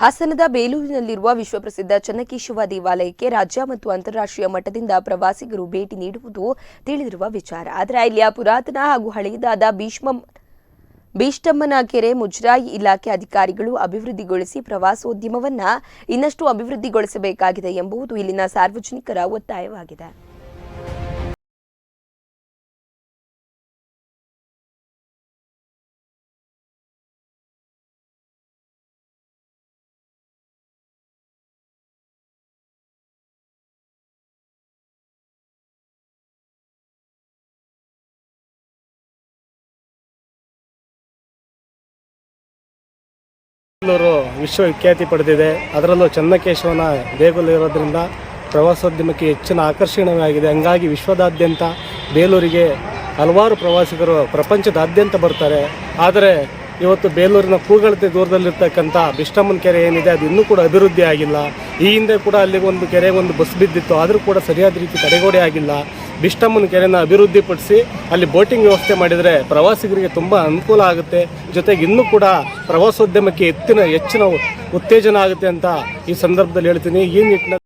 ಹಾಸನದ ಬೇಲೂರಿನಲ್ಲಿರುವ ವಿಶ್ವಪ್ರಸಿದ್ಧ ಚೆನ್ನಕೇಶವ ದೇವಾಲಯಕ್ಕೆ ರಾಜ್ಯ ಮತ್ತು ಅಂತಾರಾಷ್ಟ್ರೀಯ ಮಟ್ಟದಿಂದ ಪ್ರವಾಸಿಗರು ಭೇಟಿ ನೀಡುವುದು ತಿಳಿದಿರುವ ವಿಚಾರ. ಆದರೆ ಇಲ್ಲಿಯ ಪುರಾತನ ಹಾಗೂ ಹಳೆಯದಾದ ಬೀಷ್ಟಮ್ಮನ ಕೆರೆ ಮುಜರಾಯಿ ಇಲಾಖೆ ಅಧಿಕಾರಿಗಳು ಅಭಿವೃದ್ಧಿಗೊಳಿಸಿ ಪ್ರವಾಸೋದ್ಯಮವನ್ನು ಇನ್ನಷ್ಟು ಅಭಿವೃದ್ಧಿಗೊಳಿಸಬೇಕಾಗಿದೆ ಎಂಬುದು ಇಲ್ಲಿನ ಸಾರ್ವಜನಿಕರ ಒತ್ತಾಯವಾಗಿದೆ. ವಿಶ್ವವಿಖ್ಯಾತಿ ಪಡೆದಿದೆ. ಅದರಲ್ಲೂ ಚೆನ್ನಕೇಶವನ ದೇಗುಲ ಇರೋದ್ರಿಂದ ಪ್ರವಾಸೋದ್ಯಮಕ್ಕೆ ಹೆಚ್ಚಿನ ಆಕರ್ಷಣೀಯವಾಗಿದೆ. ಹಂಗಾಗಿ ವಿಶ್ವದಾದ್ಯಂತ ಬೇಲೂರಿಗೆ ಹಲವಾರು ಪ್ರವಾಸಿಗರು ಪ್ರಪಂಚದಾದ್ಯಂತ ಬರ್ತಾರೆ. ಆದರೆ ಇವತ್ತು ಬೇಲೂರಿನ ಕೂಗಳತೆ ದೂರದಲ್ಲಿರ್ತಕ್ಕಂಥ ಬಿಷ್ಟಮ್ಮನ ಕೆರೆ ಏನಿದೆ ಅದು ಇನ್ನೂ ಕೂಡ ಅಭಿವೃದ್ಧಿ ಆಗಿಲ್ಲ. ಈ ಹಿಂದೆ ಕೂಡ ಅಲ್ಲಿಗೆ ಒಂದು ಕೆರೆಗೆ ಒಂದು ಬಸ್ ಬಿದ್ದಿತ್ತು, ಆದರೂ ಕೂಡ ಸರಿಯಾದ ರೀತಿ ತಡೆಗೋಡೆ ಆಗಿಲ್ಲ. ಬಿಷ್ಟಮ್ಮನ ಕೆರೆನ ಅಭಿವೃದ್ಧಿಪಡಿಸಿ ಅಲ್ಲಿ ಬೋಟಿಂಗ್ ವ್ಯವಸ್ಥೆ ಮಾಡಿದರೆ ಪ್ರವಾಸಿಗರಿಗೆ ತುಂಬ ಅನುಕೂಲ ಆಗುತ್ತೆ. ಜೊತೆಗೆ ಇನ್ನೂ ಕೂಡ ಪ್ರವಾಸೋದ್ಯಮಕ್ಕೆ ಹೆಚ್ಚಿನ ಉತ್ತೇಜನ ಆಗುತ್ತೆ ಅಂತ ಈ ಸಂದರ್ಭದಲ್ಲಿ ಹೇಳ್ತೀನಿ. ಈ ನಿಟ್ಟಿನಲ್ಲಿ